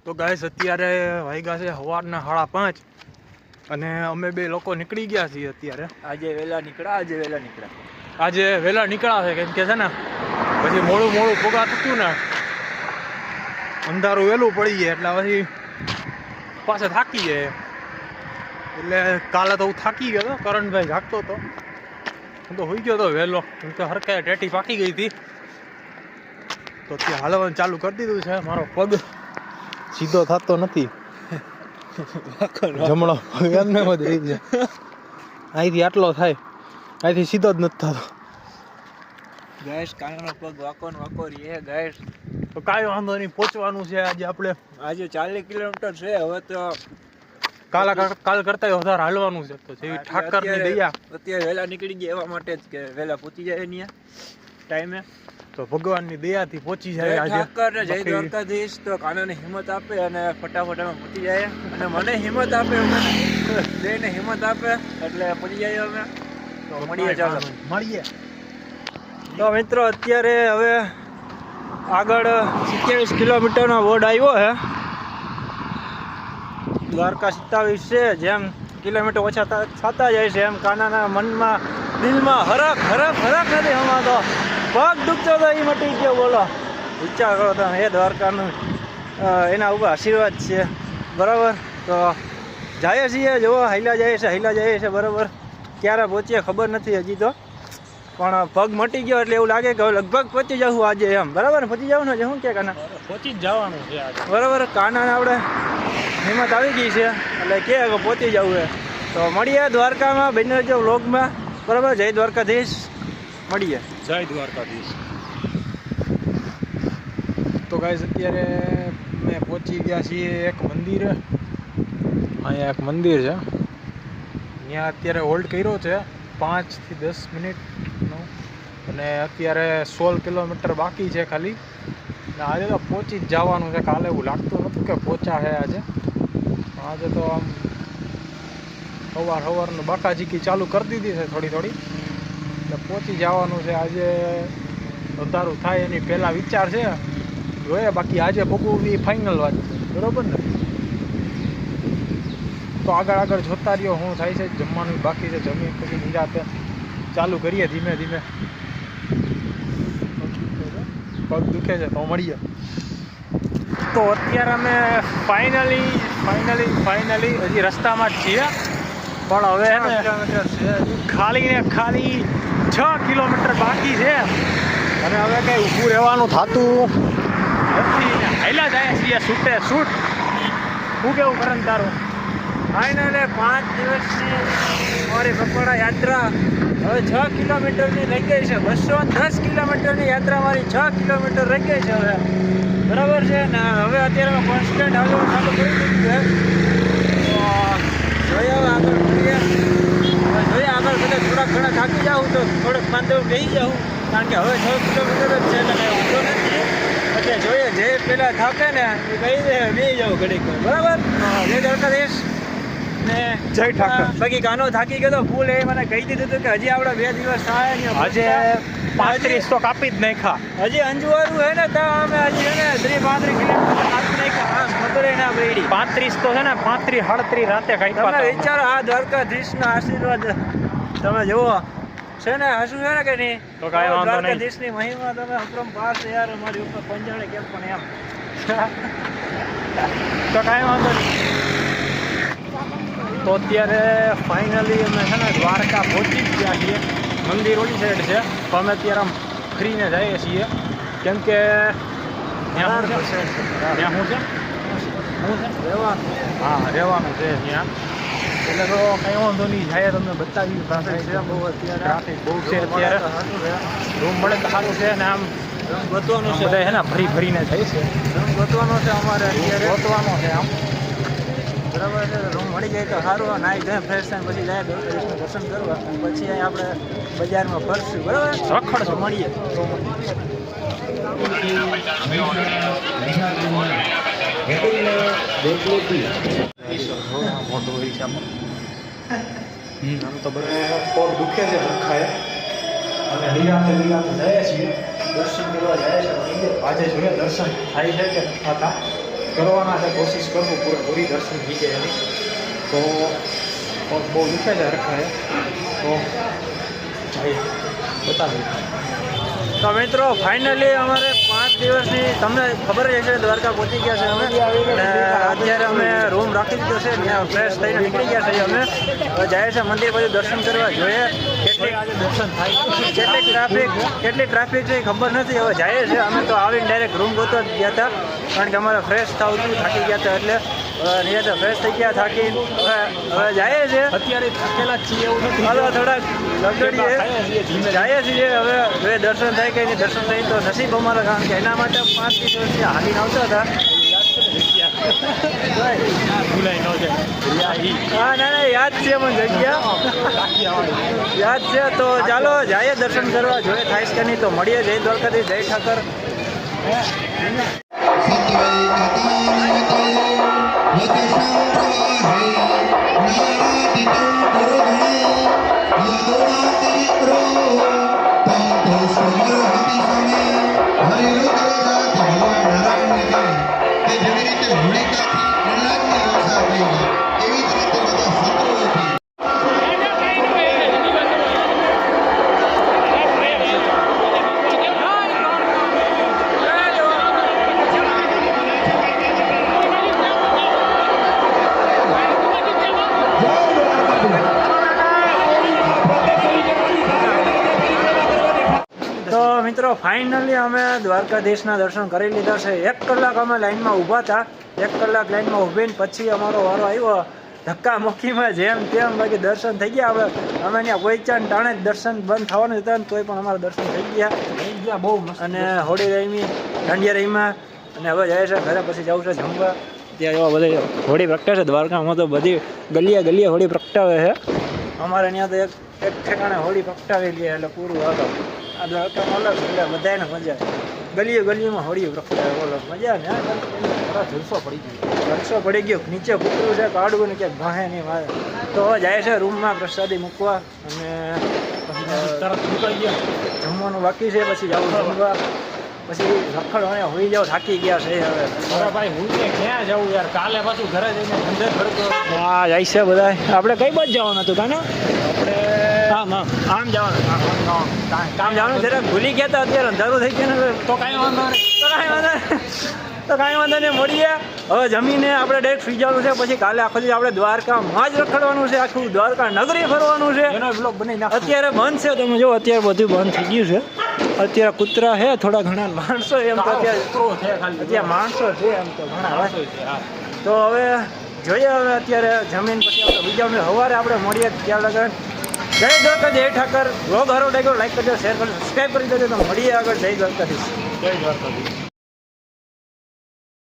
તો ગાઈસ અત્યારે વાગ્યા છે સવારના 5:30 અને અમે બે લોકો નીકળી ગયા છીએ અત્યારે. આજે વહેલા નીકળ્યા છે કેમ કે છે ને પછી મોડું પોગા થતું ને અંધારું વહેલું પડી જાય એટલે પછી પાછા થાકી જાય. એટલે કાલે તો હું થાકી ગયો હતો, કરણભાઈ જાગતો હતો, હું તો હોઈ ગયો હતો વહેલો કેમ કે હરખાએ ટેટી પાકી ગઈ હતી. તો ત્યાં હાલવાનું ચાલુ કરી દીધું છે. મારો પગ સીધો થતો નથી, જમણો પગ એમને જ રહી જાય. અહીંથી આટલો થાય, અહીંથી સીધો જ નથી થતો. ગેસ કાનાનો પગ વાકો રહે ગેસ. તો કાંઈ વાંધો નહીં, પહોંચવાનું છે આજે આપણે. આજે 40 કિલોમીટર છે. હવે તો કાલ કરતા વધારે હાલવાનું છે. તો જેવી ઠાકરની દયા અત્યારે વહેલા નીકળી ગયા એવા માટે જ કે વહેલા પહોંચી જાય ત્યાં ટાઈમે. તો ભગવાનની દયાથી પહોંચી જાય આજે. ઠાકર જય દ્વારકાધીશ તો કાનાને હિંમત આપે અને ફટાફટ અમે પહોંચી જાય, અને મને હિંમત આપે, બેને હિંમત આપે એટલે પહોંચી જાય અમે. તો મળીએ, ચાલો મળીએ. તો મિત્રો અત્યારે હવે આગળ 27 કિલોમીટરનો બોર્ડ આવ્યો છે. દ્વારકા 27 છે. જેમ કિલોમીટર ઓછા થતા જાય છે એમ કાનાના મનમાં દિલમાં હરખ નથી હમાતો. પગ દુખતો તો એ મટી ગયો. બોલો, વિચાર કરો તમે. એ દ્વારકાનું એના ઉપર આશીર્વાદ છે. બરાબર. તો જાય છીએ, જુઓ હાઈલા જાય છે. બરાબર. ક્યારે પહોંચીએ ખબર નથી હજી તો, પણ પગ મટી ગયો એટલે એવું લાગે કે લગભગ પહોંચી જવું આજે એમ. બરાબર ને? પહોંચી જવું ને શું કે કાના? પહોંચી જ જવાનું છે આજે. બરાબર. કાનાને આપણે હિંમત આવી ગઈ છે એટલે કે પહોંચી જવું છે. તો મળીએ દ્વારકામાં, બને જો વ્લોગમાં. બરાબર. જય દ્વારકાધીશ. મળીએ. જય દ્વારકાધીશ. તો ગાઈસ અત્યારે અમે પહોંચી ગયા છીએ એક મંદિરે. અહીંયા એક મંદિર છે, ત્યાં અત્યારે હોલ્ડ કર્યો છે 5 થી 10 મિનિટનો, અને અત્યારે 16 કિલોમીટર બાકી છે ખાલી. આજે તો પહોંચી જ જવાનું છે. કાલે એવું લાગતું નહોતું કે પહોંચા છે આજે. આજે તો આમ સવારનું બાકાજીકી ચાલુ કરી દીધી છે થોડી એટલે પહોંચી જવાનું છે આજે. વધારું થાય એની પહેલાં વિચાર છે, જોઈએ. બાકી આજે પગુની ફાઇનલ વાત છે. બરાબર ને? તો આગળ જોતા રહ્યો શું થાય છે. જમવાનું બાકી છે, જમી પછી નિરાતે ચાલુ કરીએ ધીમે ધીમે. પગ દુખે છે તો મળીએ. તો અત્યારે અમે ફાઇનલી હજી રસ્તામાં જ છીએ, પણ હવે ખાલી 6 કિલોમીટર બાકી છે, અને હવે કંઈ ઊભું રહેવાનું થતું નથી. હાઈલા જાય છીએ છૂટે છૂટ. શું કેવું કરન તારું? ફાઇનલે 5 દિવસની મારી પકોડા યાત્રા હવે 6 કિલોમીટરની રહી ગઈ છે. 210 કિલોમીટરની યાત્રા મારી 6 કિલોમીટર રહી ગઈ છે હવે. બરાબર છે ને? હવે અત્યારે કોન્સ્ટન્ટ હાલવાનું ચાલુ કરી દીધું છે. તો જોઈએ હવે આગળ મળીએ. જોઈએ આગળ કદાચ થોડાક ઘણા થાકી જાઉં તો થોડોક માંદો બેસી જાઉં, કારણ કે હવે 6 કિલોમીટર જ છે એટલે કંઈ ઊંધો નથી. એટલે જોઈએ જે પેલા થાકે ને એ કહી દે બેસી જાઉં ઘડીક. બરાબર. જય દ્વારકાધીશ. ને જય ઠાકર. બાકી કાનો થાકી ગયો તો ફૂલ. એ મને કહી દીધું હતું કે હજી આપણે 2 દિવસ થાય ને આજે 35 તો કાપી જ નાખ્યા. હજી અંજવારું હે ને તો અમે હજી છે ને 35 કિલોમીટર કાપી નાખ્યા. મધુரை ના બેડી 35 તો છે ને 35 37 રાતે કાપ્યા. તમે વિચારો, આ દ્વારકાધીશના આશીર્વાદ તમે જુઓ છે ને. હશું છે ને કે નહીં? તો કાંઈ વાંધો નહીં. દ્વારકાધીશની મહિમા તમે અપરંપાર છે યાર. અમારી ઉપર પંજાળે કેમ પણ એમ. તો કાંઈ વાંધો નહીં. તો અત્યારે ફાઇનલી અમે છે ને દ્વારકા પહોંચી જ ગયા છીએ. મંદિર ઓલી સાઈડ છે, તો અમે અત્યારે આમ ફરીને જઈએ છીએ, કેમ કે ત્યાં શું છે રહેવાનું છે ત્યાં. એટલે તો કંઈ વાંધો નહીં, જાય તમને બતાવી. ટ્રાફિક બહુ છે અત્યારે. રૂમ મળે તો સારું છે ને. આમ ગોતવાનું છે બધા છે ને ફરીને જાય છે. ગોતવાનો છે અમારે અત્યારે. ગોતવાનો છે આમ. બરાબર છે. રૂમ મળી જાય તો સારું. નાઈ ધોઈ ફ્રેશ થઈને પછી જાય દ્વારકાધીશનું દર્શન કરવા, પછી અહીં આપણે બજારમાં ફરશું. બરાબર. રખડશું. મળીએ. મોટું હોય છે આમાં. આમ તો બધા પગ દુખે છે રખાય, અને નિરાતે જઈએ છીએ, દર્શન કરવા જાય છે. આજે જોઈએ દર્શન થાય છે કે થતા. કરવાના છે, કોશિશ કરવું પૂરેપૂરી દર્શન થઈ જાય એની. તો પગ બહુ દુખે છે રખાય તો ભાઈ બતાવી. તો મિત્રો ફાઇનલી અમારે 5 દિવસની તમને ખબર જ હશે દ્વારકા પહોંચી ગયા છે અમે, અને અત્યારે અમે રૂમ રાખી દીધો છે, ત્યાં ફ્રેશ થઈને નીકળી ગયા છે અમે. હવે જાય છે મંદિર બધું દર્શન કરવા, જોઈએ દર્શન થાય કેટલી ટ્રાફિક છે એ ખબર નથી. હવે જાય છે અમે તો આવીને ડાયરેક્ટ રૂમ ગોતવા જ ગયા હતા, કારણ કે અમારે ફ્રેશ થવું હતું, થાકી ગયા હતા એટલે નિયત ફ્રેશ થઈ ગયા થાકી. હવે જાય છે અત્યારે થાકેલા જ છીએ એવું નથી. હાલો થોડાક લગડીએ જાય છીએ. હવે દર્શન થાય કે નહીં દર્શન થાય તો નસીબ અમારા, કારણ કે એના માટે 5 દિવસથી હાલીને આવતા હતા. હા ના યાદ છે મને જગ્યા યાદ છે. તો ચાલો જઈએ દર્શન કરવા, જોઈએ થાય કે નહીં તો મળીએ. જય દ્વારકાથી, જય ઠાકર. તો મિત્રો ફાઇનલી અમે દ્વારકાધીશના દર્શન કરી લીધા છે. 1 કલાક અમે લાઈનમાં ઊભા હતા, 1 કલાક લાઈનમાં ઊભીને પછી અમારો વારો આવ્યો. ધક્કા મુક્કીમાં જેમ તેમ બાકી દર્શન થઈ ગયા. અમે ત્યાં પહોંચ્યા ટાણે જ દર્શન બંધ થવાનું હતા ને તોય પણ અમારા દર્શન થઈ ગયા બહુ મસ્ત. અને હોળી રમી, દાંડિયા રમ્યા, અને હવે જાય છે ઘરે. પછી જવું છે જમવા. ત્યાં એવા બધા હોળી પ્રગટાવે છે દ્વારકામાં, તો બધી ગલીએ હોળી પ્રગટાવે છે. અમારે ત્યાં તો એક ઠેકાણે હોળી પ્રગટાવી લે એટલે પૂરું આગળ. આ દ્વારકામાં અલગ એટલે બધાને મજા. ગલીઓમાં હોળી પ્રગટાવે, બોલો મજા ને. જલસો પડી ગયો, જલસો પડી ગયો. નીચે કૂતરું છે કાઢવું ને ક્યાંક ભાહે નહીં મારે. તો હવે જાય છે રૂમમાં પ્રસાદી મૂકવા, અને તરત નીકળી ગયા. જમવાનું બાકી છે, પછી જવું જમવા. પછી રખડ હોઈ જાવ, થાકી ગયા છે હવે. અરે ભાઈ હું ક્યાં જવું યાર, કાલે પાછું ઘરે જઈને ધંધે ખર્ચો. હા જાય છે બધા. આપણે કઈ બાજુ જવાનું હતું કાને? આપણે આમ જવાનું, કામ જવાનું. જરાક ભૂલી ગયા હતા, અત્યારે અંધારું થઈ ગયું ને તો કાંઈ વાંધો નહીં. તો કાંઈ વાંધો નહીં, મળીએ. હવે જમીને આપણે ડાયરેક્ટ સુઈ જવાનું છે. પછી કાલે આખો દિવસ આપણે દ્વારકામાં જ રખડવાનું છે, આખું દ્વારકા નગરી ફરવાનું છે. એનો બ્લોગ બની નાખ. અત્યારે બંધ છે, તમે જો અત્યારે બધું બંધ થઈ ગયું છે. અત્યારે કૂતરા છે થોડા ઘણા, માણસો એમ તો અત્યારે માણસો છે એમ તો ઘણા. તો હવે જોઈએ, હવે અત્યારે જમીન પછી આપણે બીજા સવારે આપણે મળીએ ત્યાં લગન. જય દ્વારકા, જય ઠાકર. વ્લોગ સારો લાગ્યો લાઈક કરજો, શેર કરજો, સબસ્ક્રાઈબ કરી દેજો. તો મળીએ આગળ. જય દ્વારકાથી. જય દ્વારકાધીશ.